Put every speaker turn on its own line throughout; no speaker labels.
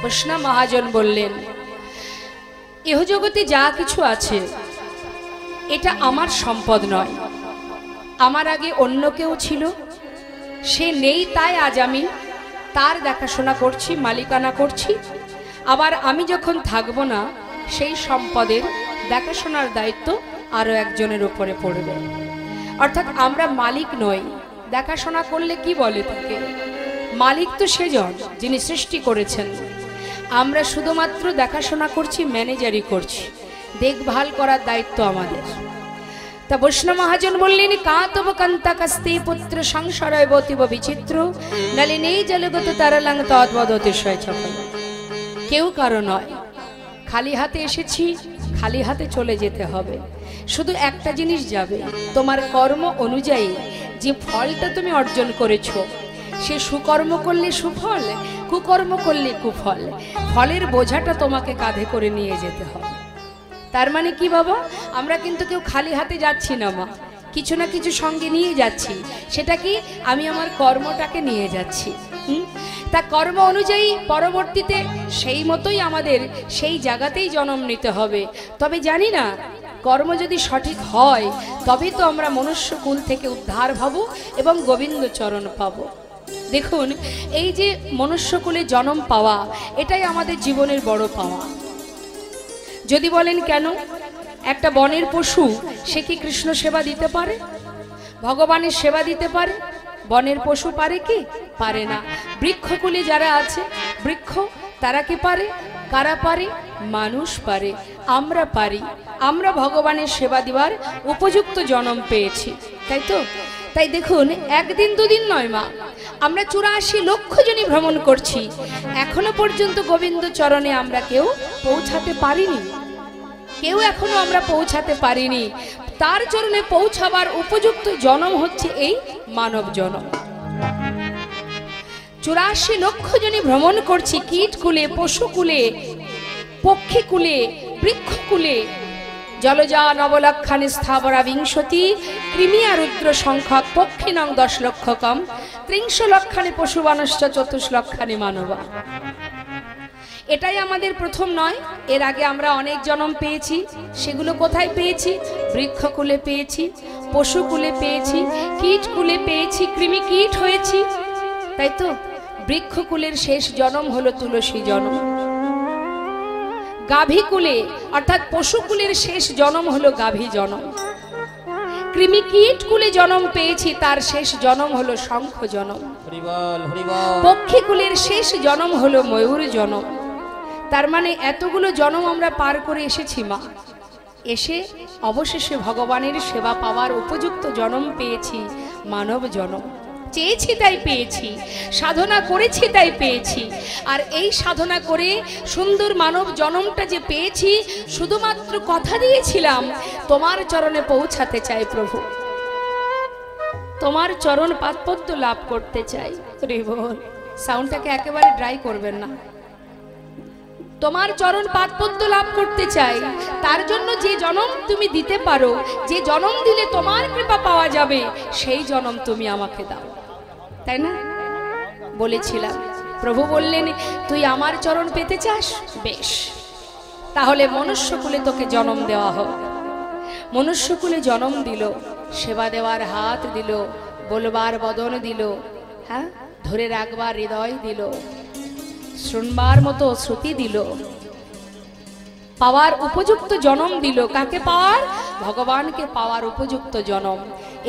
কৃষ্ণ মহাজন বললেন, ইহজগতে যা কিছু আছে এটা আমার সম্পদ নয়, আমার আগে অন্য কেউ ছিল, সে নেই তাই আজ আমি তার দেখাশোনা করছি, মালিকানা করছি। আবার আমি যখন থাকবো না, সেই সম্পদের দেখাশোনার দায়িত্ব আরও একজনের উপরে পড়বে। অর্থাৎ আমরা মালিক নই। দেখাশোনা করলে কি বলে তাকে? মালিক তো সেজন যিনি সৃষ্টি করেছেন। আমরা শুধুমাত্র দেখাশোনা করছি, ম্যানেজারই করছি, দেখভাল করার দায়িত্ব আমাদের। তা বৈষ্ণব মহাজন বললেন, কাতব কান্তা কাস্তে পুত্র সংসারয় বতিব বিচিত্র নলিনী জলগত তারালাং তদ্বদতিশয় চপল। কেউ কারো নয়, খালি হাতে এসেছি, খালি হাতে চলে যেতে হবে। শুধু একটা জিনিস যাবে, তোমার কর্ম অনুযায়ী যে ফলটা তুমি অর্জন করেছো, সে সুকর্ম করলে সুফল, কুকর্ম করলে কুফল। ফলের বোঝাটা তোমাকে কাঁধে করে নিয়ে যেতে হবে। তার মানে কি বাবা, আমরা কিন্তু কেউ খালি হাতে যাচ্ছি না মা, কিছু না কিছু সঙ্গে নিয়ে যাচ্ছি। সেটা কি? আমি আমার কর্মটাকে নিয়ে যাচ্ছি। তা কর্ম অনুযায়ী পরবর্তীতে সেই মতোই আমাদের সেই জায়গাতেই জন্ম নিতে হবে। তবে জানি না, কর্ম যদি সঠিক হয় তবে তো আমরা মনুষ্য কুল থেকে উদ্ধার হব এবং গোবিন্দ চরণ পাব। দেখুন, এই যে মনুষ্যকুলে জন্ম পাওয়া, এটাই আমাদের জীবনের বড় পাওয়া। যদি বলেন কেন, একটা বনের পশু সে কি কৃষ্ণ সেবা দিতে পারে? ভগবানের সেবা দিতে পারে? বনের পশু পারে কি? পারে না। বৃক্ষকুলে যারা আছে, বৃক্ষ, তারা কি পারে? কারা পারে? মানুষ পারে, আমরা পারি। আমরা ভগবানের সেবা দেওয়ার উপযুক্ত জন্ম পেয়েছি, তাই তো? তাই দেখুন, একদিন দুদিন নয় মা, আমরা 84 লক্ষ জনই ভ্রমণ করছি, এখনো পর্যন্ত গোবিন্দ চরণে আমরা কেউ পৌঁছাতে পারিনি। কেউ এখনো আমরা পৌঁছাতে পারিনি। তার চরণে পৌঁছাবার উপযুক্ত জন্ম হচ্ছে এই মানব জন্ম। 84 লক্ষ জনই ভ্রমণ করছি, কীটকুলে, পশুকুলে, পক্ষীকুলে, বৃক্ষকুলে। জলজা নবলক্ষানি স্থাবরা বিংশতি কৃমিয়া রুদ্র সংখ্যক পক্ষী নং 10 লক্ষ কম 30 লক্ষানি পশুবানশ্চ 24 লক্ষানি মানবা। এটাই আমাদের প্রথম নয়, এর আগে আমরা অনেক জন্ম পেয়েছি। সেগুলো কোথায় পেয়েছি? বৃক্ষকুলে পেয়েছি, পশুকুলে পেয়েছি, কীটকুলে পেয়েছি, কৃমি কীট হয়েছি, তাই তো? বৃক্ষকুলের শেষ জন্ম হলো তুলসী জন্ম। গাভীকুলে অর্থাৎ পশুকুলের শেষ জন্ম হলো গাভী জন্ম। কৃমি কীট কুলে জন্ম পেয়েছি, তার শেষ জন্ম হলো শঙ্খ জন্ম। পক্ষীকুলের শেষ জন্ম হলো ময়ূর জন্ম। তার মানে এতগুলো জন্ম আমরা পার করে এসেছি মা, এসে অবশেষে ভগবানের সেবা পাওয়ার উপযুক্ত জন্ম পেয়েছি, মানব জন্ম। চেয়েছি তাই পেয়েছি, সাধনা করেছি তাই পেয়েছি। আর এই সাধনা করে সুন্দর মানব জন্মটা যে পেয়েছি, শুধুমাত্র কথা দিয়েছিলাম তোমার চরণে পৌঁছাতে চাই প্রভু, তোমার চরণ পাদপদ্ম লাভ করতে চাই। সাউন্ডটাকে একেবারে ড্রাই করবেন না। তোমার চরণ পাদপদ্ম লাভ করতে চাই। তার জন্য যে জন্ম তুমি দিতে পারো, যে জন্ম দিলে তোমার কৃপা পাওয়া যাবে, সেই জন্ম তুমি আমাকে দাও, তাই না? বলেছিলাম। প্রভু বললেন, তুই আমার চরণ পেতে চাস? বেশ, তাহলে মনুষ্যকুলে তোকে জন্ম দেওয়া হোক। মনুষ্যকুলে জন্ম দিল, সেবা দেওয়ার হাত দিল, বলবার বদন দিল, হ্যাঁ, ধরে রাখবার হৃদয় দিল, শুনবার মতো শ্রুতি দিল, পাওয়ার উপযুক্ত জন্ম দিল। কাকে পাওয়ার? ভগবানকে পাওয়ার উপযুক্ত জন্ম।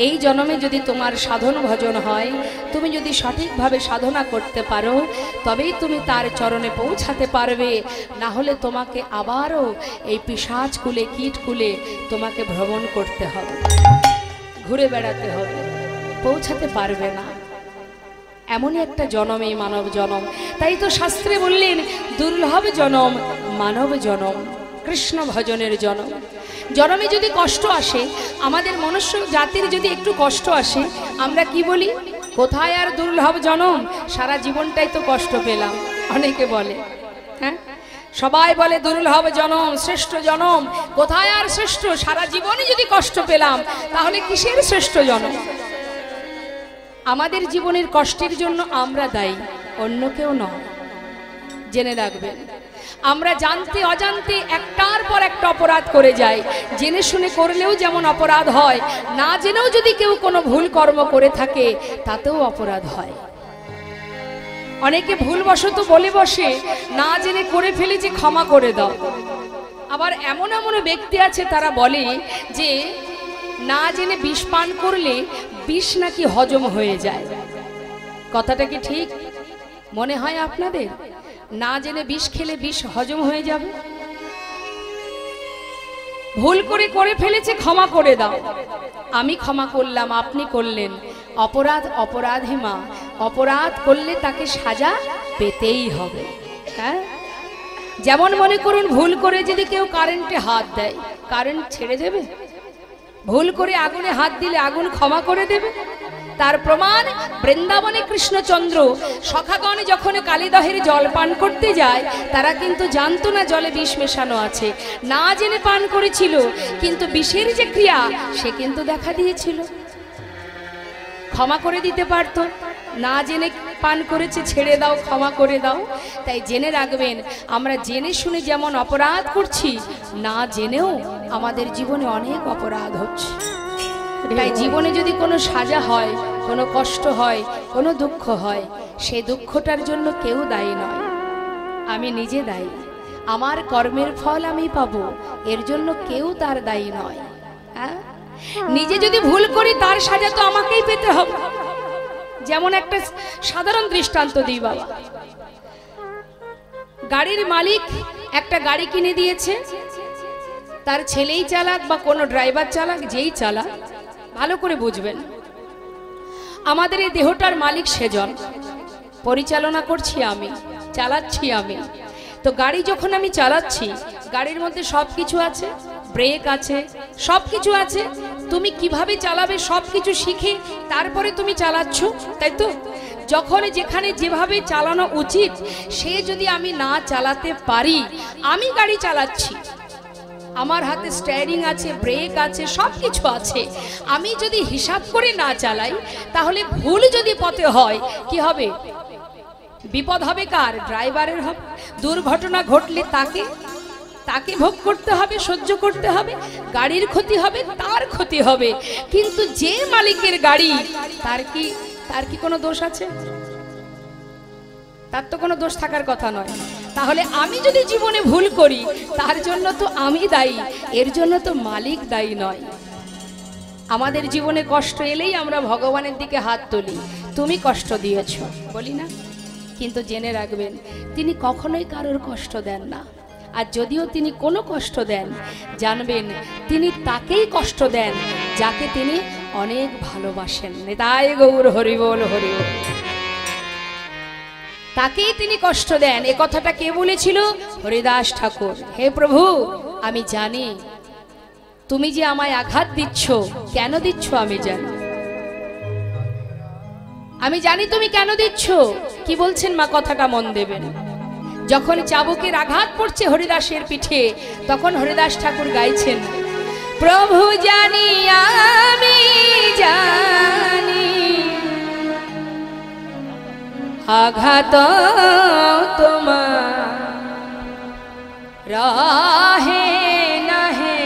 এই জন্মে যদি তোমার সাধন ভজন হয়, তুমি যদি সঠিকভাবে সাধনা করতে পারো, তবেই তুমি তার চরণে পৌঁছাতে পারবে। না হলে তোমাকে আবারও এই পিশাচ কুলে, কীট কুলে তোমাকে ভ্রমণ করতে হবে, ঘুরে বেড়াতে হবে, পৌঁছাতে পারবে না। এমনই একটা জনম এই মানব জনম। তাই তো শাস্ত্রে বললেন, দুর্লভ জনম মানব জনম, কৃষ্ণ ভজনের জনম। জনমে যদি কষ্ট আসে, আমাদের মনুষ্য জাতির যদি একটু কষ্ট আসে, আমরা কি বলি? কোথায় আর দুর্লভ জনম, সারা জীবনটাই তো কষ্ট পেলাম। অনেকে বলে, হ্যাঁ, সবাই বলে দুর্লভ জনম, শ্রেষ্ঠ জনম। কোথায় আর শ্রেষ্ঠ? সারা জীবনই যদি কষ্ট পেলাম, তাহলে কিসের শ্রেষ্ঠ জনম? আমাদের জীবনের কষ্টের জন্য আমরা দায়ী, অন্য কেউ নয়। জেনে রাখবেন, আমরা জানতে অজান্তে একটার পর একটা অপরাধ করে যাই। জেনে শুনে করলেও যেমন অপরাধ হয়, না জেনেও যদি কেউ কোনো ভুল কর্ম করে থাকে তাতেও অপরাধ হয়। অনেকে ভুলবশত বলে বসে, না জেনে করে ফেলেছি ক্ষমা করে দাও। আবার এমন এমন ব্যক্তি আছে তারা বলে যে না জেনে বিষ পান করলে বিষ নাকি হজম হয়ে যায়। কথাটা কি ঠিক মনে হয় আপনাদের? না জেনে বিষ খেলে বিষ হজম হয়ে যাবে? ভুল করে ফেলেছে, ক্ষমা করে দাও। আমি ক্ষমা করলাম, আপনি করলেন, অপরাধ অপরাধী মা, অপরাধ করলে তাকে সাজা পেতেই হবে। হ্যাঁ, যেমন মনে করুন ভুল করে যদি কেউ কারেন্টে হাত দেয়, কারেন্ট ছেড়ে দেবে? ভুল করে আগুনে হাত দিলে আগুন ক্ষমা করে দেবে? তার প্রমাণ বৃন্দাবনে কৃষ্ণচন্দ্র সখাগণে যখন কালীদহের জল পান করতে যায়, তারা কিন্তু জানতো না জলে বিষ মেশানো আছে, না জেনে পান করেছিল, কিন্তু বিষের যে ক্রিয়া সে কিন্তু দেখা দিয়েছিল। ক্ষমা করে দিতে পারতো, না জেনে পান করেছে, ছেড়ে দাও, ক্ষমা করে দাও। তাই জেনে রাখবেন, আমরা জেনে শুনে যেমন অপরাধ করছি, না জেনেও আমাদের জীবনে অনেক অপরাধ হচ্ছে। তাই জীবনে যদি কোনো সাজা হয়, কোনো কষ্ট হয়, কোনো দুঃখ হয়, সেই দুঃখটার জন্য কেউ দায়ী নয়, আমি নিজে দায়ী। আমার কর্মের ফল আমি পাবো, এর জন্য কেউ তার দায়ী নয়। হ্যাঁ, নিজে যদি ভুল করি তার সাজা তো আমাকেই পেতে হবে। যেমন একটা সাধারণ দৃষ্টান্ত দিই বাবা, গাড়ির মালিক একটা গাড়ি কিনে দিয়েছে, তার ছেলেই চালাক বা কোনো ড্রাইভার চালাক, যেই চালাক, ভালো করে বুঝবেন, আমাদের এই দেহটার মালিক সেজন, পরিচালনা করছি আমি, চালাচ্ছি আমি। তো গাড়ি যখন আমি চালাচ্ছি, গাড়ির মধ্যে সব কিছু আছে, ব্রেক আছে, সব কিছু আছে। তুমি কিভাবে চালাবে সব কিছু শিখে তারপরে তুমি চালাচ্ছ, তাই তো? যখন যেখানে যেভাবে চালানো উচিত সে যদি আমি না চালাতে পারি, আমি গাড়ি চালাচ্ছি, আমার হাতে স্টিয়ারিং আছে, ব্রেক আছে, সব কিছু আছে, আমি যদি হিসাব করে না চালাই, তাহলে ভুল যদি পথে হয় কি হবে? বিপদ হবে কার? ড্রাইভারের হবে। দুর্ঘটনা ঘটলে তাকে ভোগ করতে হবে, সহ্য করতে হবে, গাড়ির ক্ষতি হবে, তার ক্ষতি হবে। কিন্তু যে মালিকের গাড়ি, তার কি কোনো দোষ আছে? তার তো কোনো দোষ থাকার কথা নয়। তাহলে আমি যদি জীবনে ভুল করি, তার জন্য তো আমি দায়ী, এর জন্য তো মালিক দায়ী নয়। আমাদের জীবনে কষ্ট এলেই আমরা ভগবানের দিকে হাত তুলি, তুমি কষ্ট দিয়েছ বলি না? কিন্তু জেনে রাখবেন, তিনি কখনোই কারোর কষ্ট দেন না। আর যদিও তিনি কোনো কষ্ট দেন, জানবেন তিনি তাকেই কষ্ট দেন যাকে তিনি অনেক ভালোবাসেন। নিতাই গৌর হরি বল, হরি বল। তাকেই তিনি কষ্ট দেন। এ কথাটা কে বলেছিল? হরিদাস ঠাকুর। হে প্রভু, আমি জানি তুমি যে আমায় আঘাত দিচ্ছ, কেন দিচ্ছ আমি জানি, আমি জানি তুমি কেন দিচ্ছ। কি বলছেন মা? কথাটা মন দেবেন। যখন চাবুকের আঘাত পড়ছে হরিদাসের পিঠে, তখন হরিদাস ঠাকুর গাইছেন, প্রভু জানি আমি জানি আঘাত তোমার রাহে নাহে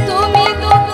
তুমি দুঃখ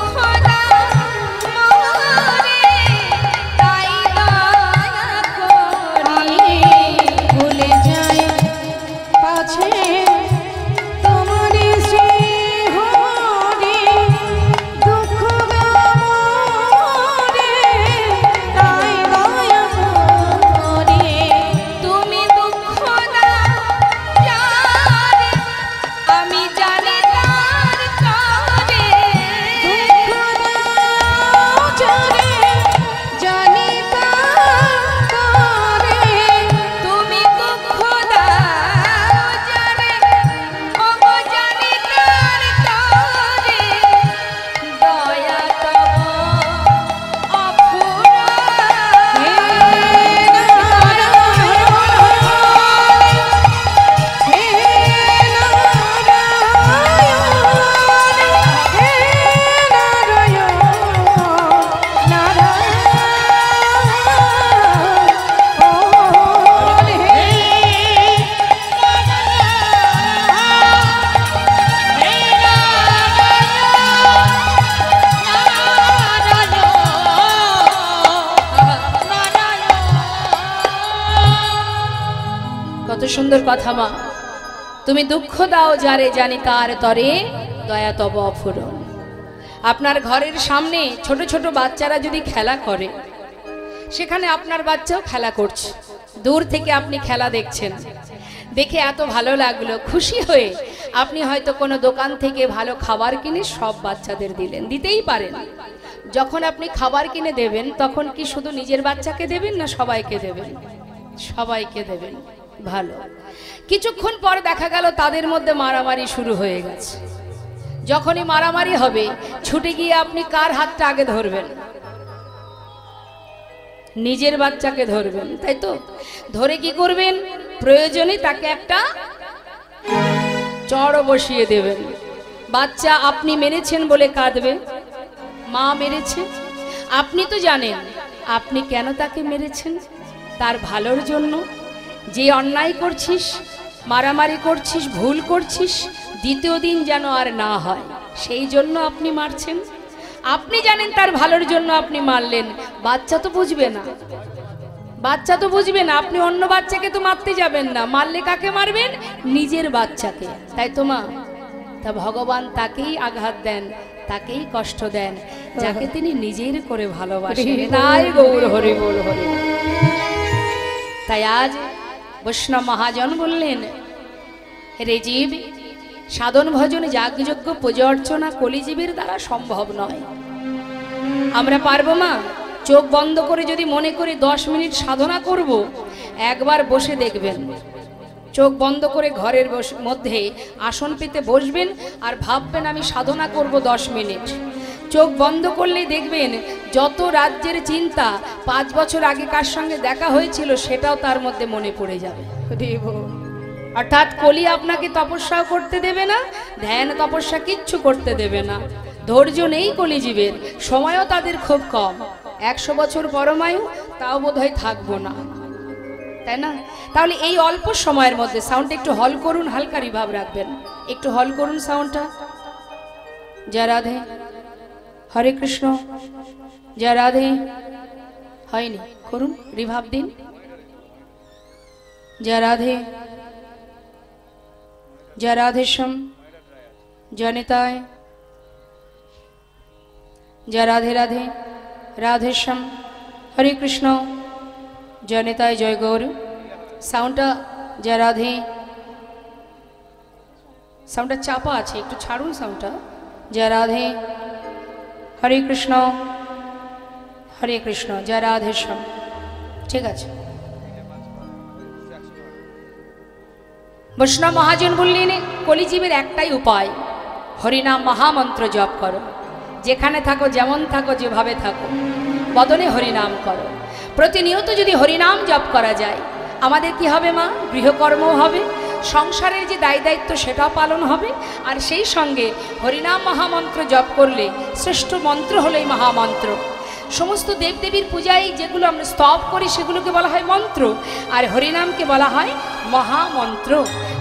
সুন্দর কথা মা। তুমি দুঃখ দাও যারে জানি তার তরে দয়া তব অফুরন। আপনার ঘরের সামনে ছোট ছোট বাচ্চারা যদি খেলা করে, সেখানে আপনার বাচ্চাও খেলা করছে, দূর থেকে আপনি খেলা দেখছেন, দেখে এত ভালো লাগলো, খুশি হয়ে আপনি হয়তো কোনো দোকান থেকে ভালো খাবার কিনে সব বাচ্চাদের দিলেন, দিতেই পারেন। যখন আপনি খাবার কিনে দেবেন তখন কি শুধু নিজের বাচ্চাকে দেবেন না সবাইকে দেবেন? সবাইকে দেবেন। ভালো। কিছুক্ষণ পর দেখা গেল তাদের মধ্যে মারামারি শুরু হয়ে গেছে। যখনই মারামারি হবে ছুটে গিয়ে আপনি কার হাতটা আগে ধরবেন? নিজের বাচ্চাকে ধরবেন, তাই তো? ধরে কি করবেন? প্রয়োজনে তাকে একটা চড় বসিয়ে দেবেন। বাচ্চা আপনি মেরেছেন বলে কাঁদবে, মা মেরেছে। আপনি তো জানেন আপনি কেন তাকে মেরেছেন, তার ভালোর জন্য। যে অন্যায় করছিস, মারামারি করছিস, ভুল করছিস, দ্বিতীয় দিন যেন আর না হয়, সেই জন্য আপনি মারছেন। আপনি জানেন তার ভালোর জন্য আপনি মারলেন, বাচ্চা তো বুঝবে না, বাচ্চা তো বুঝবে না। আপনি অন্য বাচ্চাকে তো মারতে যাবেন না, মারলে কাকে মারবেন? নিজের বাচ্চাকে, তাই তো মা? তা ভগবান তাকেই আঘাত দেন, তাকেই কষ্ট দেন যাকে তিনি নিজের করে ভালোবাসেন। তাই গৌর হরি বল হরি। তাই আজ বৈষ্ণব মহাজন বললেন, রে জীব, সাধন ভজন যাগযজ্ঞ পূজা অর্চনা কলিজীবের দ্বারা সম্ভব নয়। আমরা পারবো মা? চোখ বন্ধ করে যদি মনে করি 10 মিনিট সাধনা করব, একবার বসে দেখবেন। চোখ বন্ধ করে ঘরের মধ্যে আসন পেতে বসবেন আর ভাববেন আমি সাধনা করব 10 মিনিট। চোখ বন্ধ করলেই দেখবেন যত রাজ্যের চিন্তা 5 বছর আগে কার সঙ্গে দেখা হয়েছিল সেটাও তার মধ্যে মনে পড়ে যাবে। অর্থাৎ কলি আপনাকে তপস্যাও করতে দেবে না, ধ্যান তপস্যা কিচ্ছু করতে দেবে না। ধৈর্য নেই কলিজীবের, সময়ও তাদের খুব কম। 100 বছর পরমায়ু, তাও বোধহয় থাকবো না, তাই না? তাহলে এই অল্প সময়ের মধ্যে সাউন্ডটা একটু হল করুন, হালকা রিভাব রাখবেন, একটু হল করুন সাউন্ডটা। জয় রাধে, হরে কৃষ্ণ, জয় রাধে। হয়নি, করুন, রিভাব দিন। জয় রাধে, জয় রাধেশ্যাম, জয় নিতাই, জয় রাধে রাধে, রাধেশ্যাম, হরে কৃষ্ণ, জয় নিতাই, জয় গৌর। সাউন্ডটা জয় রাধে, সাউন্ডটা চাপা আছে, একটু ছাড়ুন সাউন্ডটা। জয় রাধে, হরে কৃষ্ণ, হরে কৃষ্ণ, জয় রাধেশ্যাম। ঠিক আছে। বৈষ্ণব মহাজন বললেন, কলিজীবের একটাই উপায়, হরিনাম মহামন্ত্র জপ করো। যেখানে থাকো, যেমন থাকো, যেভাবে থাকো, বদনে হরিনাম করো। প্রতিনিয়ত যদি হরিনাম জপ করা যায়, আমাদের কি হবে মা? গৃহকর্মও হবে, সংসারের যে দায় দায়িত্ব সেটাও পালন হবে। আর সেই সঙ্গে হরিনাম মহামন্ত্র জপ করলে, শ্রেষ্ঠ মন্ত্র হলো এই মহামন্ত্র। সমস্ত দেবদেবীর পূজায় যেগুলো আমরা স্তব করি সেগুলোকে বলা হয় মন্ত্র, আর হরিনামকে বলা হয় মহামন্ত্র।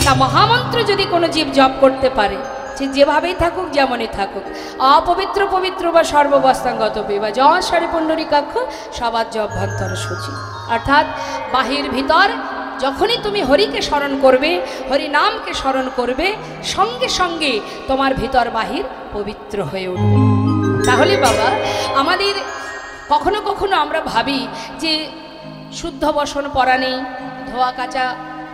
তা মহামন্ত্র যদি কোনো জীব জপ করতে পারে, সে যেভাবেই থাকুক, যেমনই থাকুক, অপবিত্র পবিত্র বা সর্ববস্তাঙ্গত বা যশারে পুণ্ডরীকাক্ষ সবাজ্য অভ্যন্তর সূচি। অর্থাৎ বাহির ভিতর যখনই তুমি হরিকে স্মরণ করবে, হরি নামকে স্মরণ করবে, সঙ্গে সঙ্গে তোমার ভিতর বাহির পবিত্র হয়ে উঠবে। তাহলে বাবা, আমাদের কখনো কখনো আমরা ভাবি যে শুদ্ধ বসন পরা নেই, ধোয়া কাচা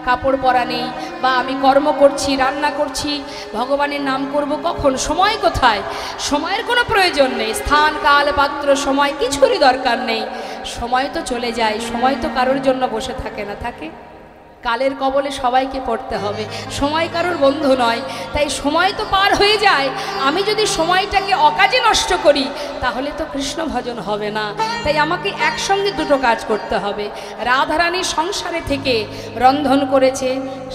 কাপড় পরা নেই, বা আমি কর্ম করছি, রান্না করছি, ভগবানের নাম করব কখন, সময় কোথায়? সময়ের কোনো প্রয়োজন নেই, স্থান কাল পাত্র সময় কিছুরই দরকার নেই। সময় তো চলে যায়, সময় তো কারোর জন্য বসে থাকে না, থাকে। কালের কবলে সবাইকে পড়তে হবে, সময় কারোর বন্ধু নয়। তাই সময় তো পার হয়ে যায়, আমি যদি সময়টাকে অকাজে নষ্ট করি তাহলে তো কৃষ্ণ ভজন হবে না। তাই আমাকে একসঙ্গে দুটো কাজ করতে হবে। রাধারানী সংসারে থেকে রন্ধন করেছে,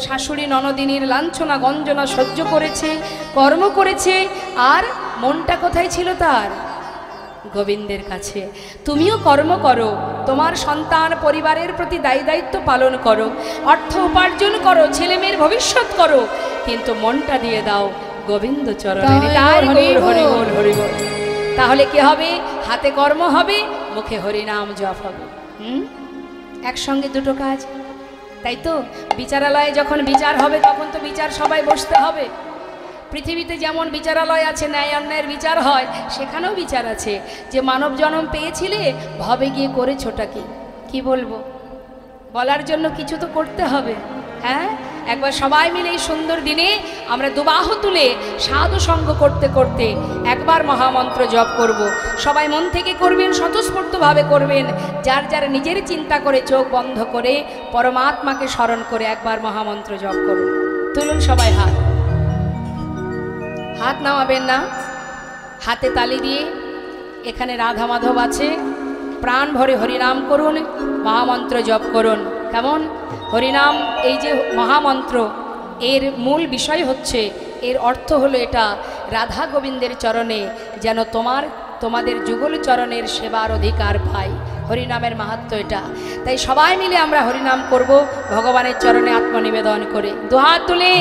শাশুড়ি ননদিনীর লাঞ্ছনা গঞ্জনা সহ্য করেছে, কর্ম করেছে, আর মনটা কোথায় ছিল তার? গোবিন্দের কাছে। তুমিও কর্ম করো, তোমার সন্তান পরিবারের প্রতি দায়ী দায়িত্ব পালন করো, অর্থ উপার্জন করো, ছেলে মেয়ের ভবিষ্যৎ করো, কিন্তু মনটা দিয়ে দাও গোবিন্দ চরণে। তাহলে কি হবে? হাতে কর্ম হবে, মুখে হরিনাম জপ হবে। একসঙ্গে দুটো কাজ। তাই তো বিচারালয়ে যখন বিচার হবে তখন তো বিচার সবাই বসতে হবে। পৃথিবীতে যেমন বিচারালয় আছে, ন্যায় অন্যায়ের বিচার হয়, সেখানেও বিচার আছে যে মানব জন্ম পেয়েছিলে, ভবে গিয়ে করেছোটা কি বলবো, বলার জন্য কিছু তো করতে হবে। হ্যাঁ, একবার সবাই মিলে এই সুন্দর দিনে আমরা দুবাহু তুলে সাধু সঙ্গ করতে করতে একবার মহামন্ত্র জপ করব। সবাই মন থেকে করবেন, স্বতঃস্ফূর্তভাবে করবেন। যার যার নিজের চিন্তা করে চোখ বন্ধ করে পরমাত্মাকে স্মরণ করে একবার মহামন্ত্র জপ করুন। তুলুন সবাই হাত, হাত নামাবেন না, হাতে তালি দিয়ে এখানে রাধা মাধব আছে, প্রাণ ভরে হরিনাম করুন, মহামন্ত্র জপ করুন। কেমন? হরিনাম এই যে মহামন্ত্র, এর মূল বিষয় হচ্ছে, এর অর্থ হলো এটা, রাধা গোবিন্দের চরণে যেন তোমাদের যুগল চরণের সেবার অধিকার পাই। হরিনামের মাহাত্ম্য এটা। তাই সবাই মিলে আমরা হরিনাম করব ভগবানের চরণে আত্মনিবেদন করে, দুহাত তুলে।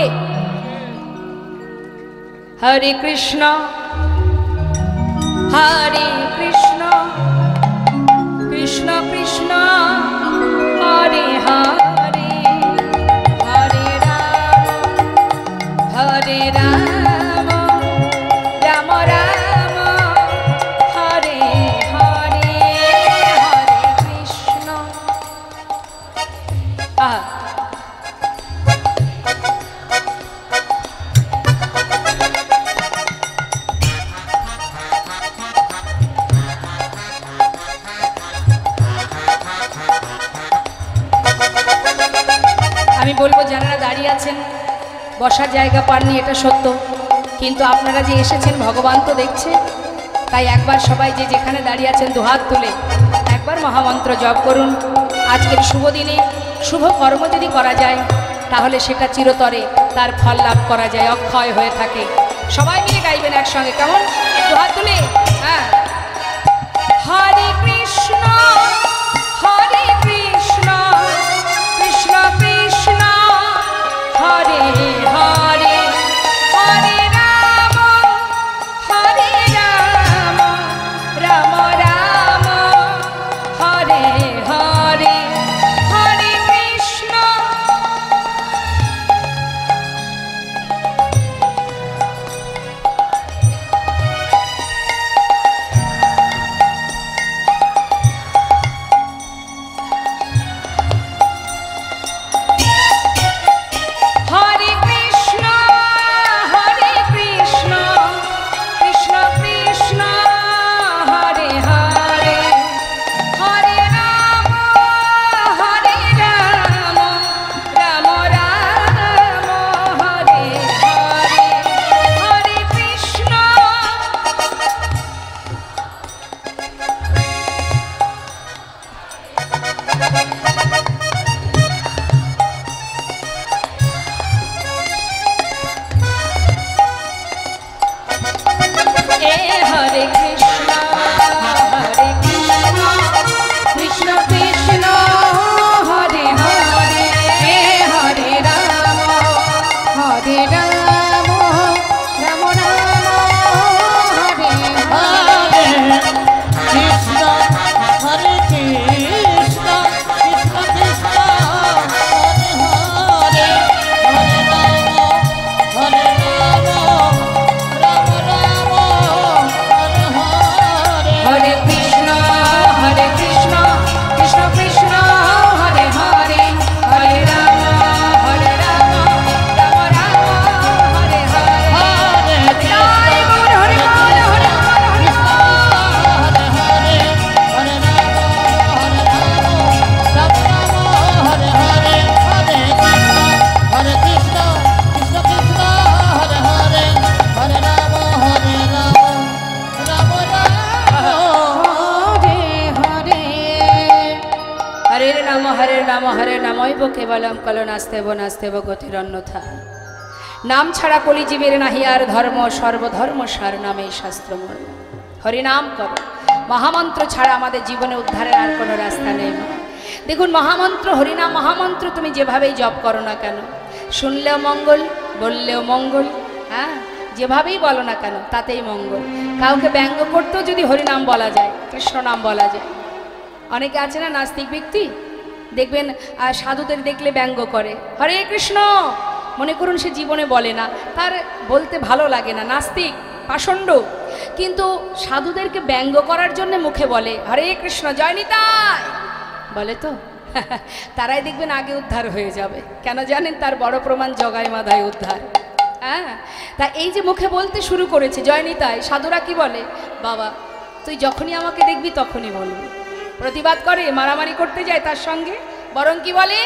হরে কৃষ্ণ হরে কৃষ্ণ কৃষ্ণ কৃষ্ণ হরে হরে, হরে রাম হরে রাম, রাম রাম হরে হরে, হরে কৃষ্ণ। আমি বলবো যারা দাঁড়িয়ে আছেন বসার জায়গা পাননি, এটা সত্য, কিন্তু আপনারা যে এসেছেন ভগবান তো দেখছে। তাই একবার সবাই যে যেখানে দাঁড়িয়ে আছেন দুহাত তুলে একবার মহামন্ত্র জপ করুন। আজকের শুভ দিনে শুভ কর্ম যদি করা যায় তাহলে সেটা চিরতরে তার ফল লাভ করা যায়, অক্ষয় হয়ে থাকে। সবাই মিলে গাইবেন একসঙ্গে, কেমন? দুহাত তুলে। হ্যাঁ, হরে কৃষ্ণ হরে কৃষ্ণ কৃষ্ণ কৃষ্ণ হরে হরে, হরে রাম হরে রাম, রাম রাম হরে হরে, হরে কৃষ্ণ। হরে নামৈব কেবলম কলো নাস্তেব নাস্তেব গতিরন্যথা। নাম ছাড়া কলিজীবের নাহি আর ধর্ম, সর্বধর্ম সার নামে শাস্ত্র মর্ম। হরিনাম করো, মহামন্ত্র ছাড়া আমাদের জীবনে উদ্ধারের আর কোনো রাস্তা নেই। দেখুন, মহামন্ত্র হরিনাম মহামন্ত্র তুমি যেভাবেই জপ করো না কেন, শুনলেও মঙ্গল, বললেও মঙ্গল। হ্যাঁ, যেভাবেই বলো না কেন তাতেই মঙ্গল। কাউকে ব্যঙ্গ করতেও যদি হরিনাম বলা যায়, কৃষ্ণ নাম বলা যায়। অনেকে আছে না নাস্তিক ব্যক্তি, দেখবেন সাধুদের দেখলে ব্যঙ্গ করে, হরে কৃষ্ণ, মনে করুন সে জীবনে বলে না, তার বলতে ভালো লাগে না, নাস্তিক পাষণ্ড, কিন্তু সাধুদেরকে ব্যঙ্গ করার জন্য মুখে বলে হরে কৃষ্ণ জয় নিতাই, বলে তো তারাই দেখবেন আগে উদ্ধার হয়ে যাবে। কেন জানেন? তার বড় প্রমাণ জগায় মাধায় উদ্ধার। হ্যাঁ, তা এই যে মুখে বলতে শুরু করেছে জয় নিতাই, সাধুরা কি বলে, বাবা তুই যখনই আমাকে দেখবি তখনই বলবি। প্রতিবাদ করে, মারামারি করতে যায় তার সঙ্গে, বরং কি বলে,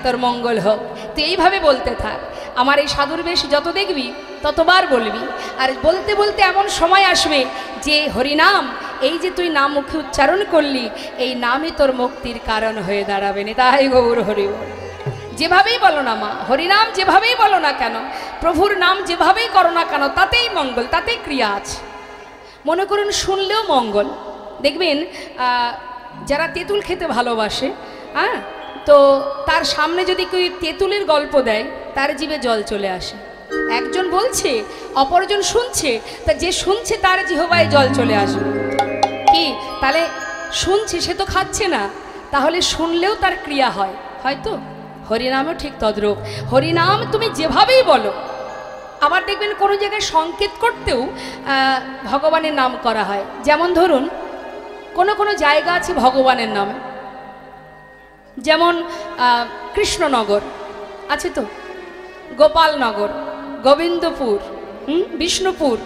তোর মঙ্গল হোক, তুই এইভাবে বলতে থাক, আমার এই সাধুর বেশ যত দেখবি ততবার বলবি। আর বলতে বলতে এমন সময় আসবে যে হরিনাম, এই যে তুই নাম মুখে উচ্চারণ করলি, এই নামই তোর মুক্তির কারণ হয়ে দাঁড়াবে। তাই গৌর হরি বল। যেভাবেই বলো না মা, হরিনাম যেভাবেই বলো না কেন, প্রভুর নাম যেভাবেই করো না কেন, তাতেই মঙ্গল, তাতেই ক্রিয়া আছে। মনে করুন শুনলেও মঙ্গল। দেখবেন যারা তেঁতুল খেতে ভালোবাসে, হ্যাঁ, তো তার সামনে যদি কেউ তেঁতুলের গল্প দেয়, তার জিভে জল চলে আসে। একজন বলছে, অপরজন শুনছে, তা যে শুনছে তার জিহ্বায় জল চলে আসবে। কি তাহলে শুনছে, সে তো খাচ্ছে না, তাহলে শুনলেও তার ক্রিয়া হয়, হয়তো হরিনামও ঠিক তদ্রূপ। হরিনাম তুমি যেভাবেই বলো, আবার দেখবেন কোনো জায়গায় সংকেত করতেও ভগবানের নাম করা হয়। যেমন ধরুন কোনো কোনো জায়গা আছে ভগবানের নামে, যেমন কৃষ্ণনগর আছে তো, গোপালনগর, গোবিন্দপুর, বিষ্ণুপুর।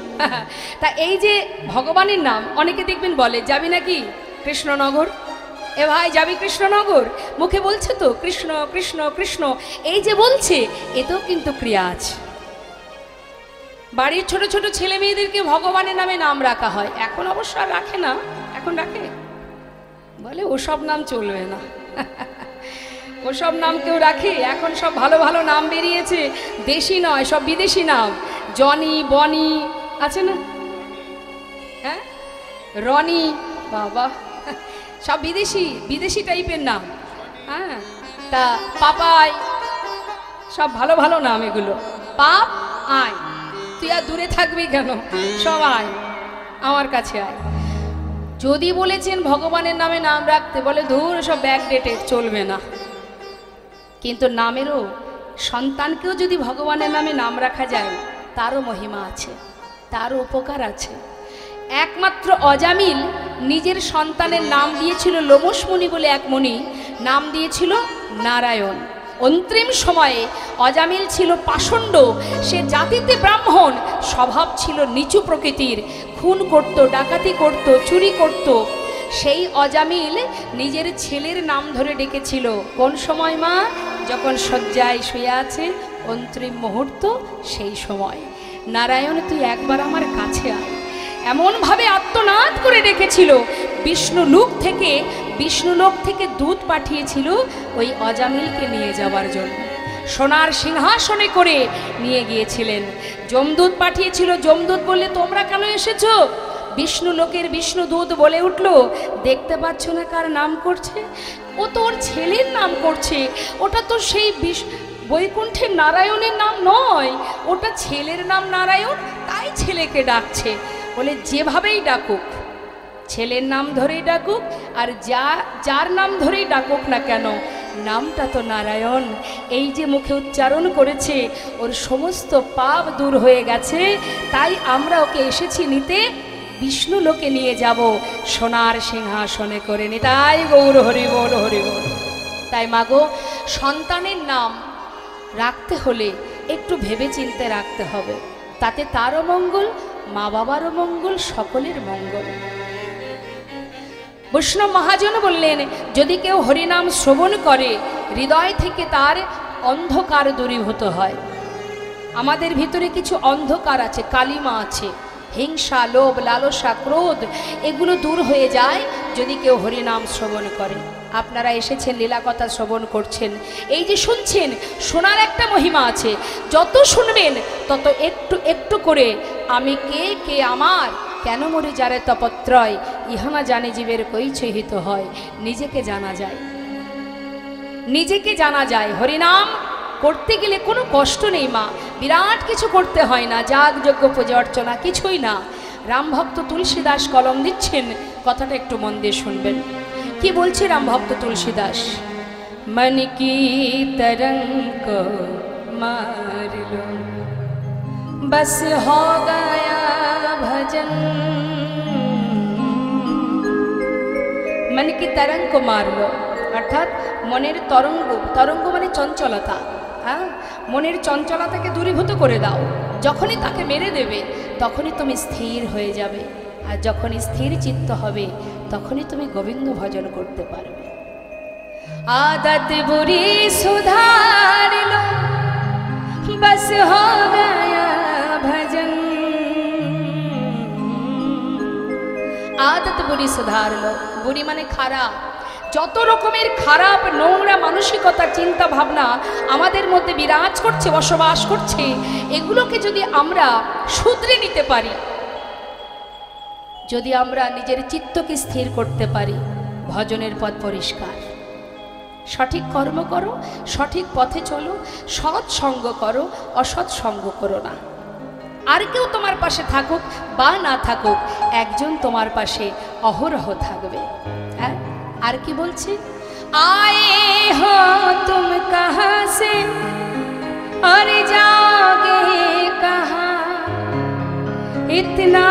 তা এই যে ভগবানের নাম, অনেকে দেখবেন বলে যাবি নাকি কৃষ্ণনগর, এ ভাই যাবি কৃষ্ণনগর, মুখে বলছে তো কৃষ্ণ কৃষ্ণ কৃষ্ণ, এই যে বলছে এতেও কিন্তু ক্রিয়া আছে। বাড়ির ছোট ছোট ছেলে মেয়েদেরকে ভগবানের নামে নাম রাখা হয়, এখন অবশ্য আর রাখে না, এখন রাখে, বলে ওসব নাম চলবে না ওসব নাম কেউ রাখে? এখন সব ভালো ভালো নাম বেরিয়েছে, দেশি নয়, সব বিদেশি নাম, জনি বনি আছে না, হ্যাঁ, রনি, বাবা সব বিদেশি বিদেশি টাইপের নাম। হ্যাঁ, তা পাপাই, সব ভালো ভালো নাম এগুলো। পাপ আয়, তুই আর দূরে থাকবি কেন, সব আয় আমার কাছে আয়। যদি বলেছেন ভগবানের নামে নাম রাখতে, বলে ধুর সব ব্যাকডেটেড, চলবে না। কিন্তু নামেরও, সন্তানকেও যদি ভগবানের নামে নাম রাখা যায়, তারও মহিমা আছে, তারও উপকার আছে। একমাত্র অজামিল নিজের সন্তানের নাম দিয়েছিল, লোমশ মুনি বলে এক মুনি, নাম দিয়েছিল নারায়ণ। অন্তিম সময়ে অজামিল ছিল পাষণ্ড, সে জাতিতে ব্রাহ্মণ, স্বভাব ছিল নিচু প্রকৃতির, খুন করত, ডাকাতি করত, চুরি করত। সেই অজামিল নিজের ছেলের নাম ধরে ডেকেছিল। কোন সময় মা? যখন শয্যায় শুয়ে আছে, অন্তিম মুহূর্ত, সেই সময়, নারায়ণ তুই একবার আমার কাছে আয়, এমনভাবে আত্মনাদ করে ডেকেছিল। বিষ্ণুলোক থেকে দূত পাঠিয়েছিল ওই অজামিলকে নিয়ে যাওয়ার জন্য, সোনার সিংহাসনে করে নিয়ে গিয়েছিলেন। যমদূত পাঠিয়েছিল, যমদূত বললে তোমরা কেন এসেছো? বিষ্ণুলোকের বিষ্ণুদূত বলে উঠল, দেখতে পাচ্ছ না কার নাম করছে? ও তোর ছেলের নাম করছে, ওটা তো সেই বৈকুণ্ঠের নারায়ণের নাম নয়, ওটা ছেলের নাম নারায়ণ, তাই ছেলেকে ডাকছে। বলে যেভাবেই ডাকুক, ছেলের নাম ধরেই ডাকুক, আর যার নাম ধরেই ডাকুক না কেন, নামটা তো নারায়ণ। এই যে মুখে উচ্চারণ করেছে, ওর সমস্ত পাপ দূর হয়ে গেছে, তাই আমরা ওকে এসেছি নিতে, বিষ্ণু লোকে নিয়ে যাব, সোনার সিংহাসনে করে নি। তাই গৌর হরি বল, হরি বল। তাই মাগো, সন্তানের নাম রাখতে হলে একটু ভেবে চিন্তে রাখতে হবে, তাতে তারও মঙ্গল, মা বাবারও মঙ্গল, সকলের মঙ্গল। বৈষ্ণব মহাজন বললেন, যদি কেউ হরিনাম শ্রবণ করে, হৃদয় থেকে তার অন্ধকার দূরীভূত হয়। আমাদের ভিতরে কিছু অন্ধকার আছে, কালিমা আছে, হিংসা, লোভ, লালসা, ক্রোধ, এগুলো দূর হয়ে যায় যদি কেউ হরিনাম শ্রবণ করে। আপনারা এসেছেন, লীলা কথা শ্রবণ করছেন, এই যে শুনছেন, শোনার একটা মহিমা আছে। যত শুনবেন তত একটু একটু করে আমি কে, কে আমার, কেন মরি যারে তপত্রয়, ইহামা জানে জীবের কৈছে হিত হয়, নিজেকে জানা যায়, নিজেকে জানা যায়। হরিনাম করতে গেলে কোনো কষ্ট নেই মা, বিরাট কিছু করতে হয় না, যাগ যজ্ঞ পূজা অর্চনা কিছুই না। রামভক্ত তুলসী দাস কলম দিচ্ছেন, কথাটা একটু মন দিয়ে শুনবেন। কি বলছে রামভক্ত তুলসী দাস? मन की तरंग को मार लो, बस हो गया भजन। मन की तरंग को मार लो, अर्थात মনের তরঙ্গ, তরঙ্গ মানে চঞ্চলতা, হ্যাঁ, মনের চঞ্চলতাকে দূরীভূত করে দাও। যখনই তাকে মেরে দেবে তখনই তুমি স্থির হয়ে যাবে, আর যখনই স্থির চিত্ত হবে তখনই তুমি গোবিন্দ ভজন করতে পারবে। आदत बुरी सुधार लो, बस हो गया भजन। आदत बुरी सुधार लो, बुरी माने खाराप। যত রকমের খারাপ নোংরা মানসিকতা, চিন্তা ভাবনা আমাদের মধ্যে বিরাজ করছে, বসবাস করছে, এগুলোকে যদি আমরা শুধরে নিতে পারি, যদি আমরা নিজের চিত্তকে স্থির করতে পারি, ভজনের পথ পরিষ্কার। সঠিক কর্ম করো, সঠিক পথে চলো, সৎ সঙ্গ করো, অসৎ সঙ্গ করো না। আর কেউ তোমার পাশে থাকুক বা না থাকুক, একজন তোমার পাশে অহরহ থাকবে। হ্যাঁ, আর কি বলছে, আয়ে হো তুম কাহা সে और जाओगे कहाँ, इतना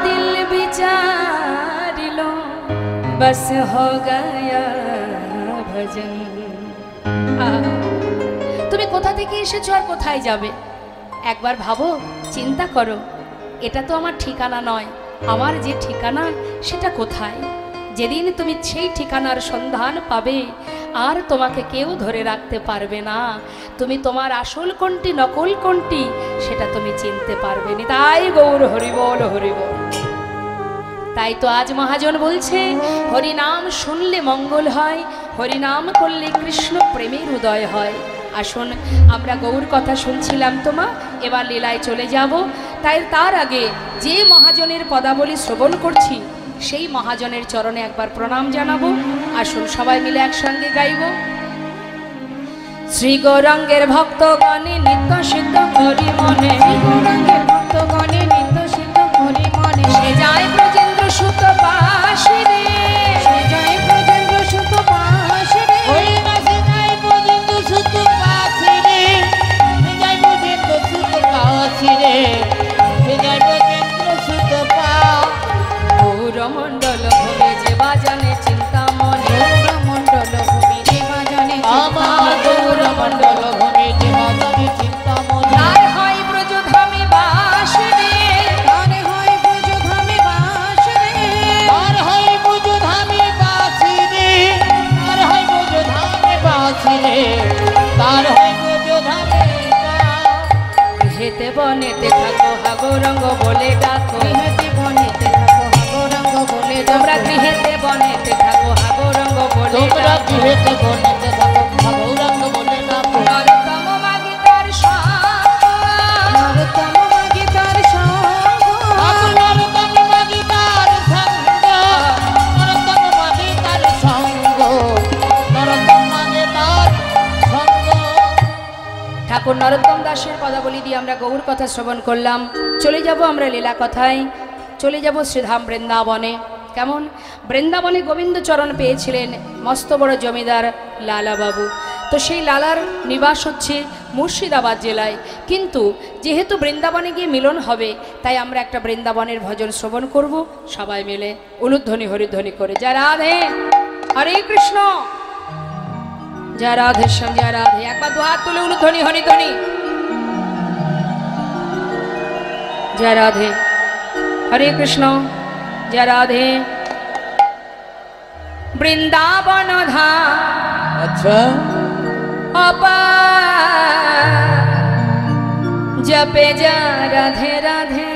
दिल विचार लो, बस हो गया भजन। তুমি কোথা থেকে এসেছো আর কোথায় যাবে একবার ভাবো, চিন্তা করো। এটা তো আমার ঠিকানা নয়, আমার যে ঠিকানা সেটা কোথায়? যেদিন তুমি সেই ঠিকানার সন্ধান পাবে আর তোমাকে কেউ ধরে রাখতে পারবে না। তুমি তোমার আসল কোনটি নকল কোনটি সেটা তুমি চিনতে পারবে না। তাই গৌর হরিবল হরিবল। তাই তো আজ মহাজন বলছে, হরিনাম শুনলে মঙ্গল হয়, হরিনাম করলে কৃষ্ণ প্রেমের উদয় হয়। আসুন, আমরা গৌর কথা শুনছিলাম তোমা, এবার লীলায় চলে যাব। তাই তার আগে যে মহাজনের পদাবলী শ্রবণ করছি সেই মহাজনের চরণে একবার প্রণাম জানাবো। আসুন সবাই মিলে একসঙ্গে গাইব। শ্রী গৌরাঙ্গের ভক্তগণে নিত্য সিদ্ধ হরি মনে, গৌরাঙ্গের ভক্তগণে নিত্য সিদ্ধ হরি মনে, সে যায় ব্রজেন্দ্র সুত পাশে রে, সে যায় ব্রজেন্দ্র সুত পাশে রে, ওই না সে যায় ব্রজেন্দ্র সুত পাশে রে, সে যায় ব্রজেন্দ্র সুত পাশে রে, সে যায় ব্রজেন্দ্র সুত পাশে। গৌরমণ্ডল ভূমি যে বাজানে চিন্তা মনে, গৌরমণ্ডল ভূমি যে বাজানে আমার, গৌরমণ্ডল ভূমি যে বাজানে চিন্তা মনে, তার হয় ব্রজধামে বাস রে, তার হয় ব্রজধামে বাস রে, তার হয় ব্রজধামে বাস রে, তার হয় ব্রজধামে বাস রে, তার হয় ব্রজধামে বাস। গৃহেতে বনেতে থাকো হা গৌরাঙ্গ বলে ডাকো, গৃহেতে বনেতে থাকো বলে, তোমরা গৃহেতে বনেতে থাকো হা গৌরাঙ্গ বলে, তোমরা গৃহেতে বনেতে থাকো হা গৌরাঙ্গ বলে ডাকো। নরতম মাগি তার সঙ্গ, নরতম মাগি তার সঙ্গ, নরতম মাগি তার সঙ্গ, নরতম মাগি তার সঙ্গ, নরতম মাগি তার সঙ্গ। ঠাকুর নরোত্তম দাসের পদাবলী দিয়ে আমরা গৌর কথা শ্রবণ করলাম। চলে যাব আমরা লীলা কথায়, চলে যাব শ্রীধাম বৃন্দাবনে। কেমন বৃন্দাবনে গোবিন্দ চরণ পেয়েছিলেন মস্ত বড় জমিদার লালা বাবু। তো সেই লালার নিবাস হচ্ছে মুর্শিদাবাদ জেলায়, কিন্তু যেহেতু বৃন্দাবনে গিয়ে মিলন হবে তাই আমরা একটা বৃন্দাবনের ভজন শ্রবণ করব সবাই মিলে উলুধ্বনি হরিধ্বনি করে। জয় রাধে, হরে কৃষ্ণ, জয় রাধে শ্যাম, জয় রাধে। একবার দু হাত তুলে উলুধ্বনি হরিধ্বনি। জয় রাধে, हरे कृष्ण, जय राधे। वृंदावन धाम अच्छा जपे जा राधे राधे,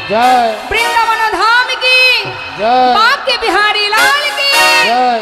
जय
वृंदावन धाम की
जय
बाके बिहारी लाल की
जय